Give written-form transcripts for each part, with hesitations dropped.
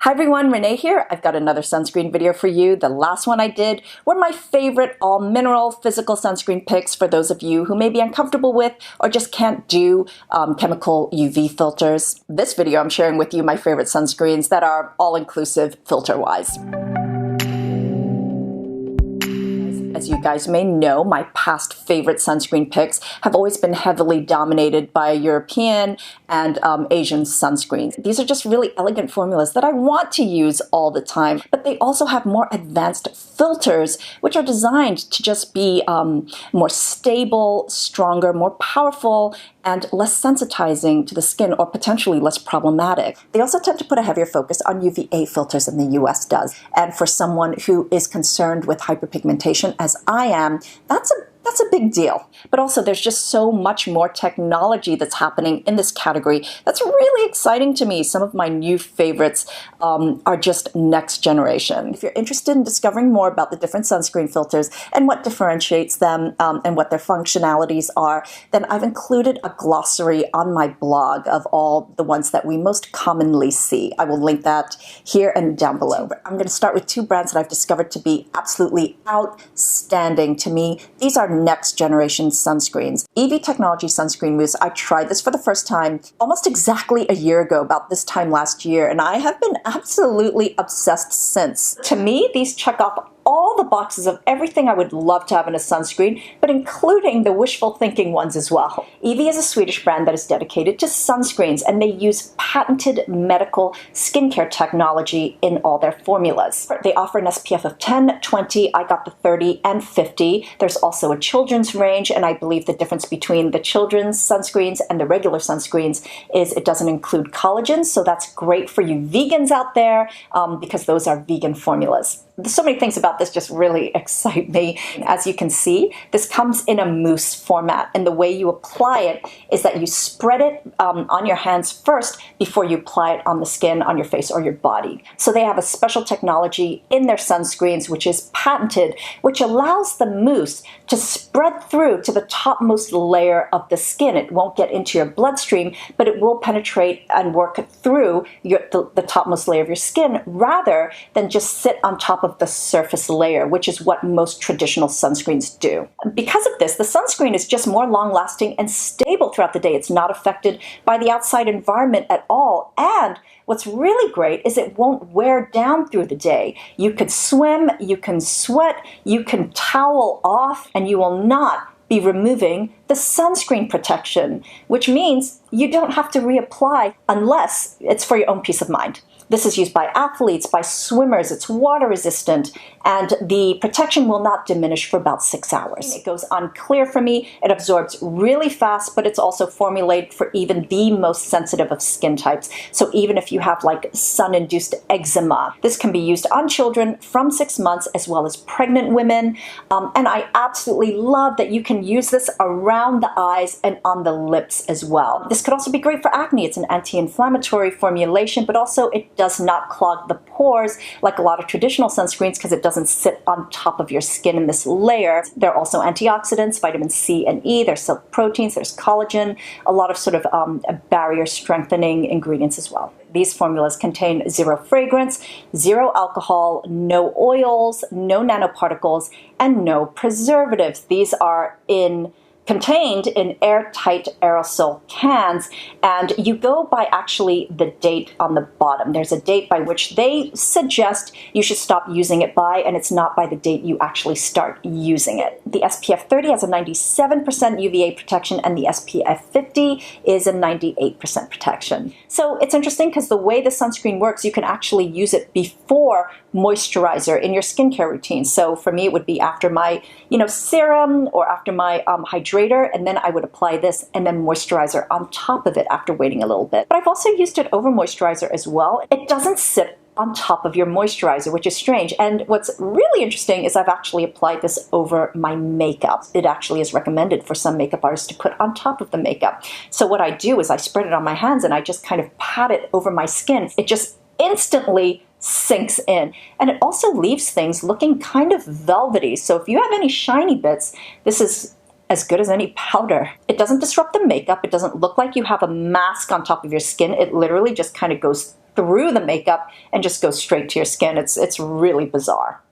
Hi everyone, Renee here. I've got another sunscreen video for you. The last one I did were my favorite all-mineral physical sunscreen picks for those of you who may be uncomfortable with or just can't do chemical UV filters. This video I'm sharing with you my favorite sunscreens that are all-inclusive filter-wise. As you guys may know, my past favorite sunscreen picks have always been heavily dominated by European and Asian sunscreens. These are just really elegant formulas that I want to use all the time, but they also have more advanced filters, which are designed to just be more stable, stronger, more powerful, and less sensitizing to the skin, or potentially less problematic. They also tend to put a heavier focus on UVA filters than the US does. And for someone who is concerned with hyperpigmentation, as I am, that's a big deal. But also there's just so much more technology that's happening in this category that's really exciting to me. Some of my new favorites are just next generation. If you're interested in discovering more about the different sunscreen filters and what differentiates them and what their functionalities are, then I've included a glossary on my blog of all the ones that we most commonly see. I will link that here and down below. I'm going to start with two brands that I've discovered to be absolutely outstanding to me. These are next generation sunscreens. EV Technology Sunscreen Mousse. I tried this for the first time almost exactly a year ago, about this time last year, and I have been absolutely obsessed since. To me, these check off all the boxes of everything I would love to have in a sunscreen, but including the wishful thinking ones as well. EV is a Swedish brand that is dedicated to sunscreens, and they use patented medical skincare technology in all their formulas. They offer an SPF of 10, 20, I got the 30 and 50. There's also a children's range, and I believe the difference between the children's sunscreens and the regular sunscreens is it doesn't include collagen, so that's great for you vegans out there because those are vegan formulas. There's so many things about this just really excite me. As you can see, this comes in a mousse format, and the way you apply it is that you spread it on your hands first before you apply it on the skin, on your face, or your body. So they have a special technology in their sunscreens which is patented, which allows the mousse to spread through to the topmost layer of the skin. It won't get into your bloodstream, but it will penetrate and work through the topmost layer of your skin, rather than just sit on top of the surface layer, which is what most traditional sunscreens do. Because of this, the sunscreen is just more long-lasting and stable throughout the day. It's not affected by the outside environment at all. And what's really great is it won't wear down through the day. You could swim, you can sweat, you can towel off, and you will not be removing the sunscreen protection, which means you don't have to reapply unless it's for your own peace of mind. This is used by athletes, by swimmers, it's water resistant, and the protection will not diminish for about 6 hours. It goes on clear for me, it absorbs really fast, but it's also formulated for even the most sensitive of skin types. So even if you have like sun-induced eczema, this can be used on children from 6 months as well as pregnant women. And I absolutely love that you can use this around the eyes and on the lips as well. This could also be great for acne. It's an anti-inflammatory formulation, but also it does not clog the pores like a lot of traditional sunscreens because it doesn't sit on top of your skin in this layer. There are also antioxidants, vitamin C and E, there's silk proteins, there's collagen, a lot of sort of barrier strengthening ingredients as well. These formulas contain zero fragrance, zero alcohol, no oils, no nanoparticles, and no preservatives. These are contained in airtight aerosol cans, and you go by actually the date on the bottom. There's a date by which they suggest you should stop using it by, and it's not by the date you actually start using it. The SPF 30 has a 97% UVA protection, and the SPF 50 is a 98% protection. So it's interesting because the way the sunscreen works, you can actually use it before moisturizer in your skincare routine. So for me, it would be after my serum or after my hydrator, and then I would apply this and then moisturizer on top of it after waiting a little bit. But I've also used it over moisturizer as well. It doesn't sit on top of your moisturizer, which is strange. And what's really interesting is I've actually applied this over my makeup. It actually is recommended for some makeup artists to put on top of the makeup. So what I do is I spread it on my hands and I just kind of pat it over my skin. It just instantly sinks in. And it also leaves things looking kind of velvety. So if you have any shiny bits, this is as good as any powder. It doesn't disrupt the makeup. It doesn't look like you have a mask on top of your skin. It literally just kind of goes through the makeup and just goes straight to your skin. It's really bizarre.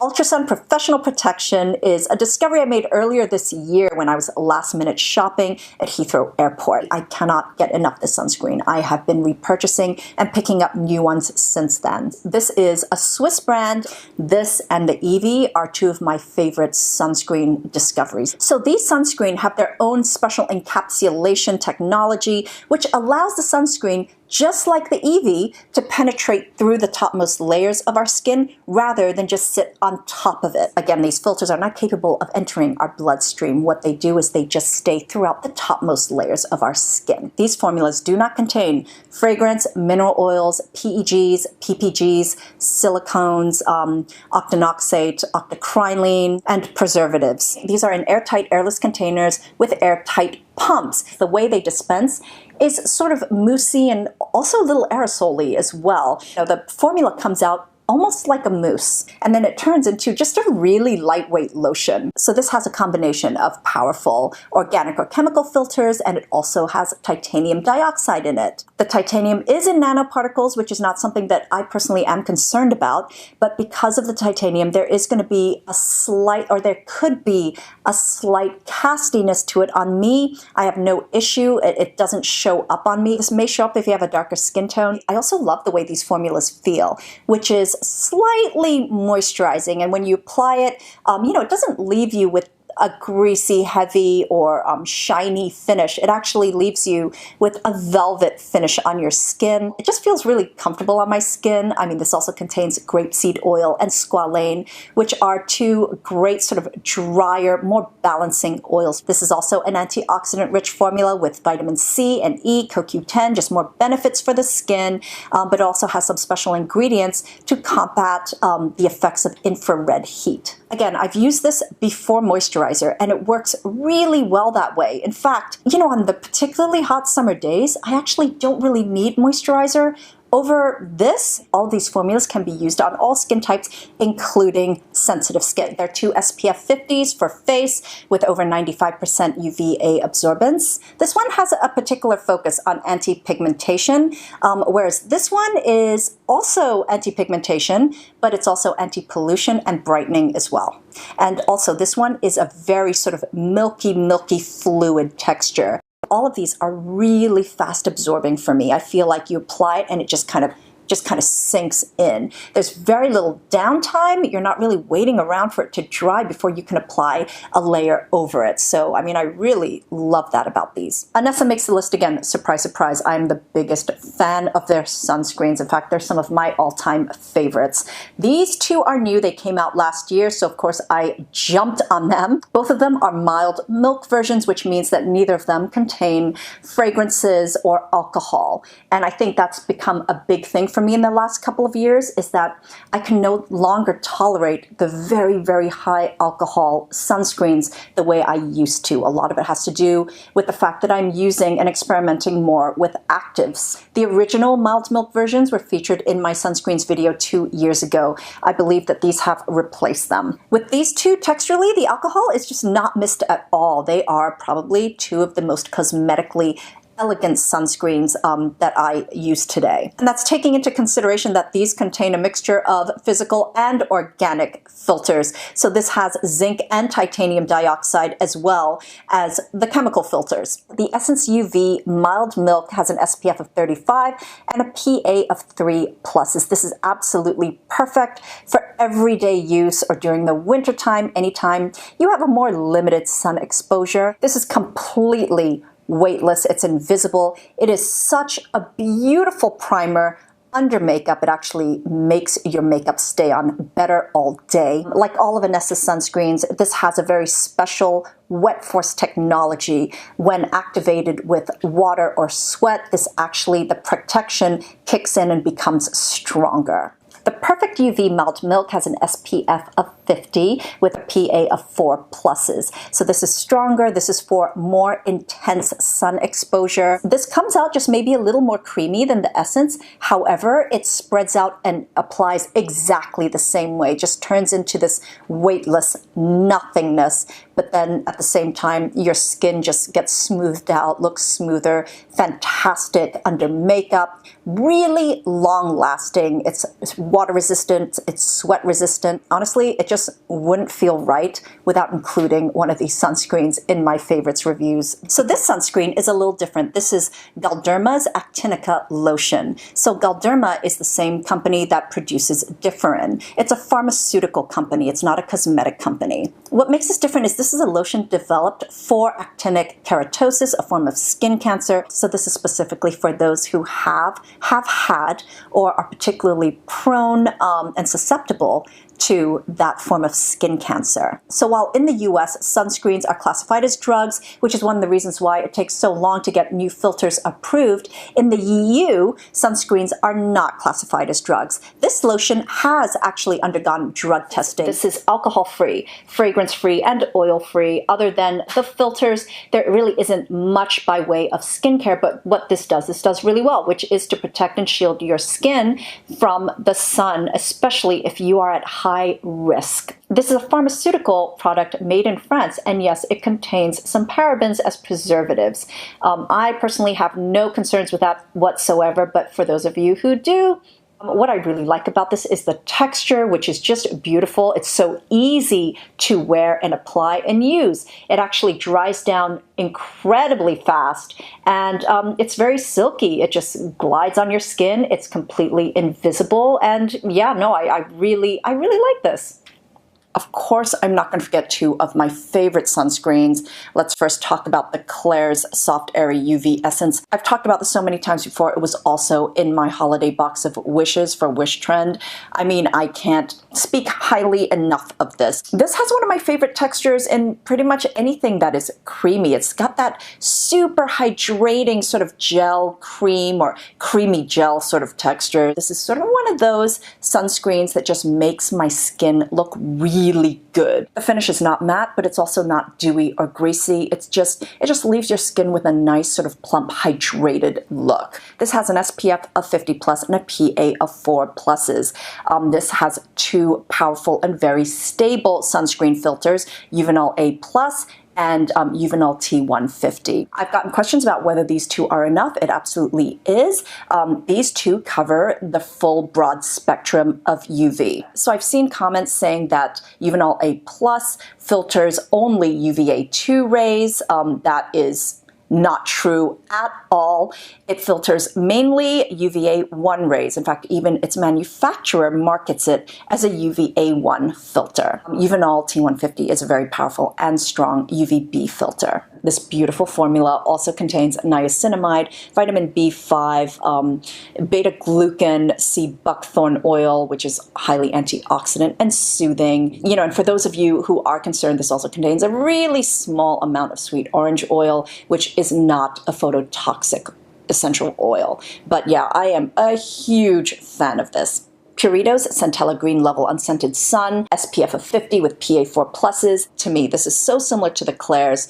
Ultrasun Professional Protection is a discovery I made earlier this year when I was last minute shopping at Heathrow Airport. I cannot get enough of this sunscreen. I have been repurchasing and picking up new ones since then. This is a Swiss brand. This and the Evie are two of my favorite sunscreen discoveries. So these sunscreen have their own special encapsulation technology, which allows the sunscreen, just like the Evie, to penetrate through the topmost layers of our skin rather than just sit on top of it. Again, these filters are not capable of entering our bloodstream. What they do is they just stay throughout the topmost layers of our skin. These formulas do not contain fragrance, mineral oils, PEGs, PPGs, silicones, octinoxate, octocrylene, and preservatives. These are in airtight, airless containers with airtight pumps. The way they dispense is sort of moussey and also a little aerosol-y as well. The formula comes out almost like a mousse, and then it turns into just a really lightweight lotion. So this has a combination of powerful organic or chemical filters, and it also has titanium dioxide in it. The titanium is in nanoparticles, which is not something that I personally am concerned about, but because of the titanium, there is going to be a slight, or there could be a slight castiness to it. On me, I have no issue. It doesn't show up on me. This may show up if you have a darker skin tone. I also love the way these formulas feel, which is slightly moisturizing, and when you apply it, it doesn't leave you with a greasy, heavy, or shiny finish. It actually leaves you with a velvet finish on your skin. It just feels really comfortable on my skin. I mean, this also contains grapeseed oil and squalane, which are two great sort of drier, more balancing oils. This is also an antioxidant-rich formula with vitamin C and E, CoQ10, just more benefits for the skin, but also has some special ingredients to combat the effects of infrared heat. Again, I've used this before moisturizer, and it works really well that way. In fact, on the particularly hot summer days, I actually don't really need moisturizer. Over this, all these formulas can be used on all skin types, including sensitive skin. There are two SPF 50s for face with over 95% UVA absorbance. This one has a particular focus on anti-pigmentation, whereas this one is also anti-pigmentation, but it's also anti-pollution and brightening as well. And also this one is a very sort of milky fluid texture. All of these are really fast absorbing for me. I feel like you apply it and it just kind of sinks in. There's very little downtime. You're not really waiting around for it to dry before you can apply a layer over it. So, I mean, I really love that about these. Anessa makes the list again. Surprise, surprise. I'm the biggest fan of their sunscreens. In fact, they're some of my all-time favorites. These two are new. They came out last year, so of course I jumped on them. Both of them are mild milk versions, which means that neither of them contain fragrances or alcohol. And I think that's become a big thing for me in the last couple of years, is that I can no longer tolerate the very high alcohol sunscreens the way I used to. A lot of it has to do with the fact that I'm using and experimenting more with actives. The original mild milk versions were featured in my sunscreens video 2 years ago. I believe that these have replaced them. With these two, texturally, the alcohol is just not missed at all. They are probably two of the most cosmetically elegant sunscreens that I use today. And that's taking into consideration that these contain a mixture of physical and organic filters. So this has zinc and titanium dioxide as well as the chemical filters. The Essence UV Mild Milk has an SPF of 35 and a PA of 3+. This is absolutely perfect for everyday use or during the wintertime, anytime you have a more limited sun exposure. This is completely weightless, it's invisible. It is such a beautiful primer under makeup. It actually makes your makeup stay on better all day. Like all of Anessa's sunscreens, this has a very special wet force technology. When activated with water or sweat, the protection kicks in and becomes stronger. The Perfect UV Mild Milk has an SPF of 50 with a PA of 4+. So this is stronger. This is for more intense sun exposure. This comes out just maybe a little more creamy than the Essence. However, it spreads out and applies exactly the same way. Just turns into this weightless nothingness but then at the same time, your skin just gets smoothed out, looks smoother, fantastic under makeup, really long lasting. It's water resistant, it's sweat resistant. Honestly, it just wouldn't feel right without including one of these sunscreens in my favorites reviews. So this sunscreen is a little different. This is Galderma's Actinica Lotion. So Galderma is the same company that produces Differin. It's a pharmaceutical company. It's not a cosmetic company. What makes this different is this is a lotion developed for actinic keratosis, a form of skin cancer. So this is specifically for those who have had or are particularly prone and susceptible to that form of skin cancer. So while in the US, sunscreens are classified as drugs, which is one of the reasons why it takes so long to get new filters approved, in the EU, sunscreens are not classified as drugs. This lotion has actually undergone drug testing. This is alcohol-free, fragrance-free, and oil-free. Other than the filters, there really isn't much by way of skincare, but what this does really well, which is to protect and shield your skin from the sun, especially if you are at high risk. This is a pharmaceutical product made in France, and yes, it contains some parabens as preservatives. I personally have no concerns with that whatsoever, but for those of you who do, what I really like about this is the texture, which is just beautiful. It's so easy to wear and apply and use. It actually dries down incredibly fast, and it's very silky. It just glides on your skin. It's completely invisible, and yeah, no, I really like this. Of course, I'm not going to forget two of my favorite sunscreens. Let's first talk about the Klairs Soft Airy UV Essence. I've talked about this so many times before. It was also in my holiday box of wishes for Wish Trend. I mean, I can't speak highly enough of this. This has one of my favorite textures in pretty much anything that is creamy. It's got that super hydrating sort of gel cream or creamy gel sort of texture. This is sort of one of those sunscreens that just makes my skin look really good. The finish is not matte, but it's also not dewy or greasy. It just leaves your skin with a nice sort of plump, hydrated look. This has an SPF of 50 plus and a PA of 4 pluses. This has two powerful and very stable sunscreen filters, Uvinol A plus and Uvinol T150. I've gotten questions about whether these two are enough. It absolutely is. These two cover the full broad spectrum of UV. So I've seen comments saying that Uvinol A plus filters only UVA2 rays. That is not true at all. It filters mainly UVA1 rays. In fact, even its manufacturer markets it as a UVA1 filter. Uvinol T150 is a very powerful and strong UVB filter. This beautiful formula also contains niacinamide, vitamin B5, beta-glucan, sea buckthorn oil, which is highly antioxidant and soothing. You know, and for those of you who are concerned, this also contains a really small amount of sweet orange oil, which is not a phototoxic essential oil. But yeah, I am a huge fan of this. Purito's Centella Green Level Unscented Sun, SPF of 50 with PA4 pluses. To me, this is so similar to the Klairs.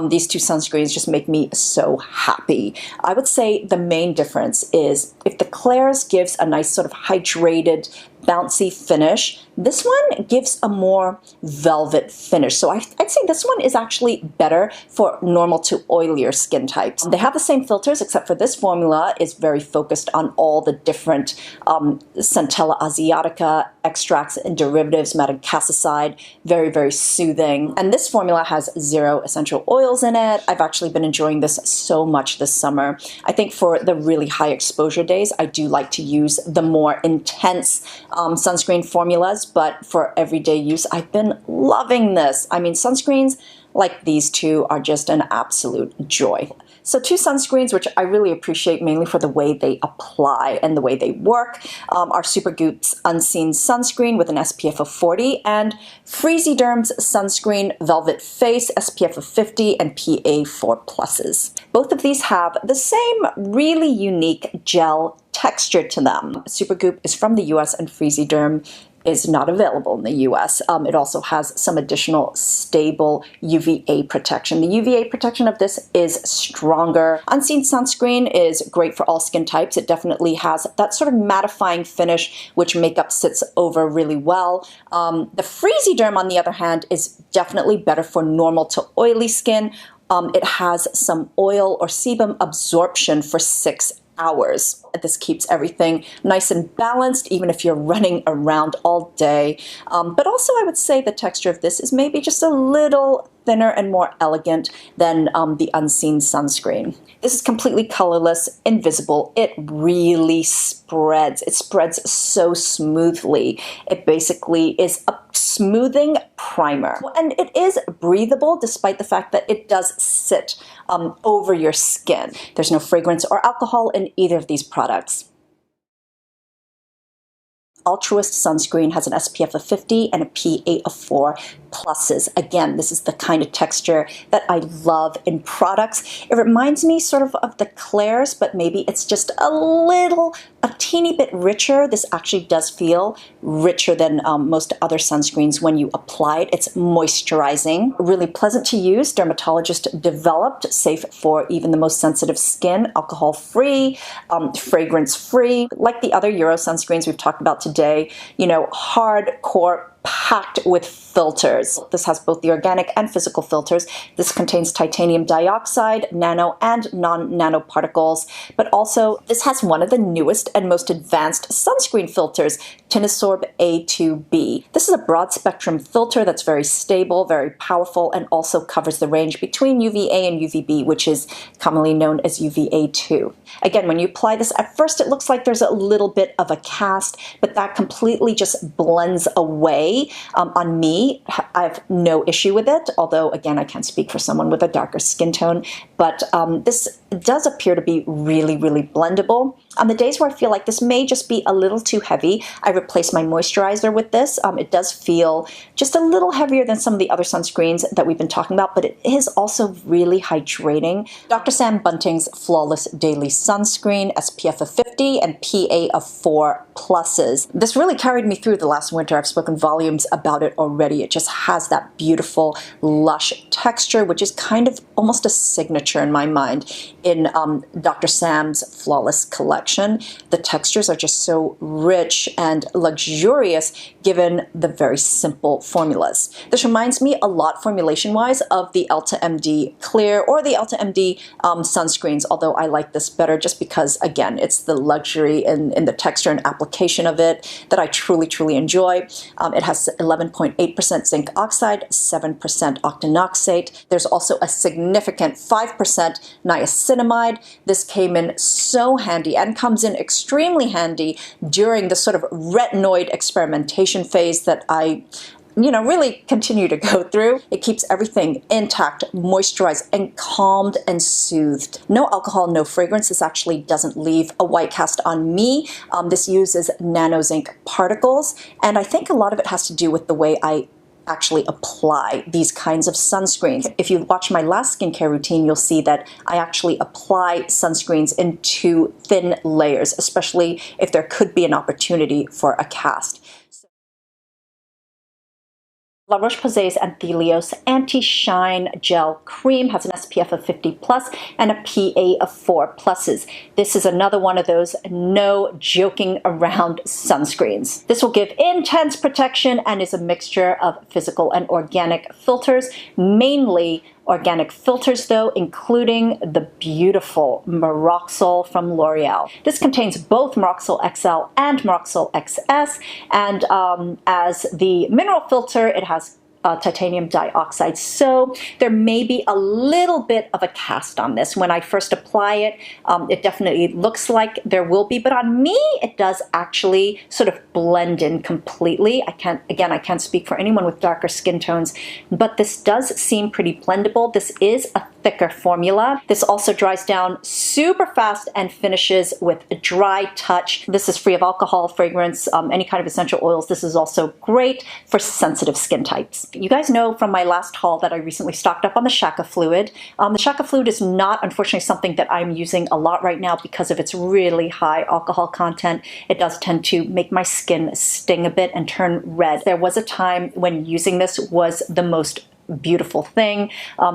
These two sunscreens just make me so happy. I would say the main difference is if the Klairs gives a nice sort of hydrated, bouncy finish, this one gives a more velvet finish. So I'd say this one is actually better for normal to oilier skin types. They have the same filters, except for this formula is very focused on all the different Centella asiatica extracts and derivatives, madecassoside, very, very soothing. And this formula has 0 essential oils in it. I've actually been enjoying this so much this summer. I think for the really high exposure days, I do like to use the more intense sunscreen formulas, but for everyday use, I've been loving this. I mean, sunscreens like these two are just an absolute joy. So two sunscreens, which I really appreciate mainly for the way they apply and the way they work, are Supergoop's Unseen Sunscreen with an SPF of 40 and Freezyderm's Sunscreen Velvet Face, SPF of 50 and PA4 pluses. Both of these have the same really unique gel texture to them. Supergoop is from the US and Freezyderm is not available in the US. It also has some additional stable UVA protection. The UVA protection of this is stronger. Unseen sunscreen is great for all skin types. It definitely has that sort of mattifying finish, which makeup sits over really well. The Freezy Derm, on the other hand, is definitely better for normal to oily skin. It has some oil or sebum absorption for 6 hours. This keeps everything nice and balanced, even if you're running around all day. But also, I would say the texture of this is maybe just a little thinner and more elegant than the Unseen sunscreen. This is completely colorless, invisible. It really spreads. It spreads so smoothly. It basically is a smoothing primer. And it is breathable despite the fact that it does sit over your skin. There's no fragrance or alcohol in either of these products. Altruist sunscreen has an SPF of 50 and a PA of 4 pluses. Again, this is the kind of texture that I love in products. It reminds me sort of the Claire's, but maybe it's just a teeny bit richer. This actually does feel richer than most other sunscreens when you apply it. It's moisturizing, really pleasant to use, dermatologist developed, safe for even the most sensitive skin, alcohol-free, fragrance-free. Like the other Euro sunscreens we've talked about today, you know, hardcore, packed with filters. This has both the organic and physical filters. This contains titanium dioxide, nano and non-nano particles, but also this has one of the newest and most advanced sunscreen filters, Tinosorb A2B. This is a broad spectrum filter that's very stable, very powerful, and also covers the range between UVA and UVB, which is commonly known as UVA2. Again, when you apply this, at first it looks like there's a little bit of a cast, but that completely just blends away. On me, I have no issue with it, although again I can't speak for someone with a darker skin tone, but this does appear to be really, really blendable. On the days where I feel like this may just be a little too heavy, I replace my moisturizer with this. It does feel just a little heavier than some of the other sunscreens that we've been talking about, but it is also really hydrating. Dr. Sam Bunting's Flawless Daily Sunscreen, SPF of 50 and PA of 4 pluses. This really carried me through the last winter. I've spoken volumes about it already. It just has that beautiful, lush texture, which is kind of almost a signature in my mind in Dr. Sam's Flawless collection. The textures are just so rich and luxurious given the very simple formulas. This reminds me a lot formulation-wise of the Elta MD Clear or the Elta MD sunscreens, although I like this better just because, again, it's the luxury in the texture and application of it that I truly, truly enjoy. It has 11.8% zinc oxide, 7% octinoxate. There's also a significant 5% niacinamide. This came in so handy and comes in extremely handy during the sort of retinoid experimentation phase that I really continue to go through. It keeps everything intact, moisturized, and calmed and soothed. No alcohol, no fragrance. This actually doesn't leave a white cast on me. This uses nano zinc particles, and I think a lot of it has to do with the way I actually apply these kinds of sunscreens. If you watch my last skincare routine, you'll see that I actually apply sunscreens in 2 thin layers, especially if there could be an opportunity for a cast. La Roche-Posay's Anthelios Anti-Shine Gel Cream has an SPF of 50 plus and a PA of 4 pluses. This is another one of those no joking around sunscreens. This will give intense protection and is a mixture of physical and organic filters, mainly organic filters though, including the beautiful Meroxyl from L'Oreal. This contains both Meroxyl XL and Meroxyl XS, and as the mineral filter, it has titanium dioxide, so there may be a little bit of a cast on this. When I first apply it, it definitely looks like there will be, but on me it does actually sort of blend in completely. I can't speak for anyone with darker skin tones, but this does seem pretty blendable. This is a thicker formula. This also dries down super fast and finishes with a dry touch. This is free of alcohol, fragrance, any kind of essential oils. This is also great for sensitive skin types. You guys know from my last haul that I recently stocked up on the Shaka fluid. The Shaka fluid is not, unfortunately, something that I'm using a lot right now because of its really high alcohol content. It does tend to make my skin sting a bit and turn red. There was a time when using this was the most beautiful thing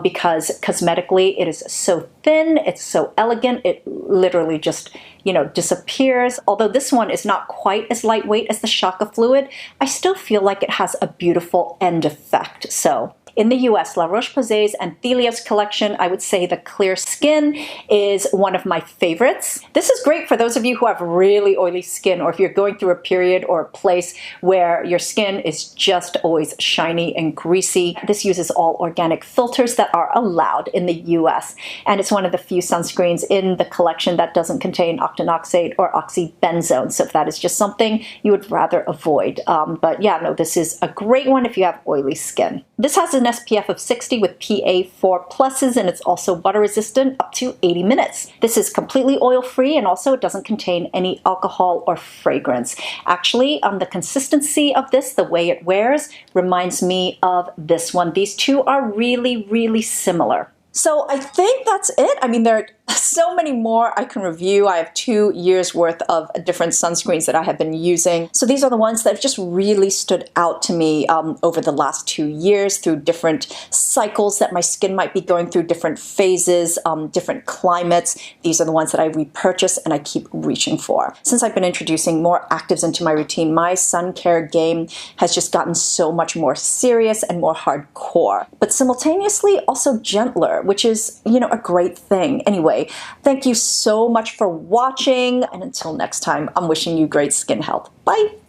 because cosmetically it is so thin, it's so elegant, it literally just, you know, disappears. Although this one is not quite as lightweight as the Shaka fluid, I still feel like it has a beautiful end effect. So in the US, La Roche-Posay's and Thelia's collection, I would say the Clear Skin is one of my favorites. This is great for those of you who have really oily skin, or if you're going through a period or a place where your skin is just always shiny and greasy. This uses all organic filters that are allowed in the US, and it's one of the few sunscreens in the collection that doesn't contain octinoxate or oxybenzone, so if that is just something you would rather avoid. But yeah, no, this is a great one if you have oily skin. This has an SPF of 60 with PA4 pluses, and it's also water resistant up to 80 minutes. This is completely oil free, and also it doesn't contain any alcohol or fragrance. Actually, the consistency of this, the way it wears, reminds me of this one. These two are really, really similar. So I think that's it. I mean, there are so many more I can review. I have 2 years worth of different sunscreens that I have been using. So these are the ones that have just really stood out to me over the last 2 years through different cycles that my skin might be going through, different phases, different climates. These are the ones that I repurchase and I keep reaching for. Since I've been introducing more actives into my routine, my sun care game has just gotten so much more serious and more hardcore, but simultaneously also gentler, which is, you know, a great thing. Anyway, thank you so much for watching, and until next time, I'm wishing you great skin health. Bye!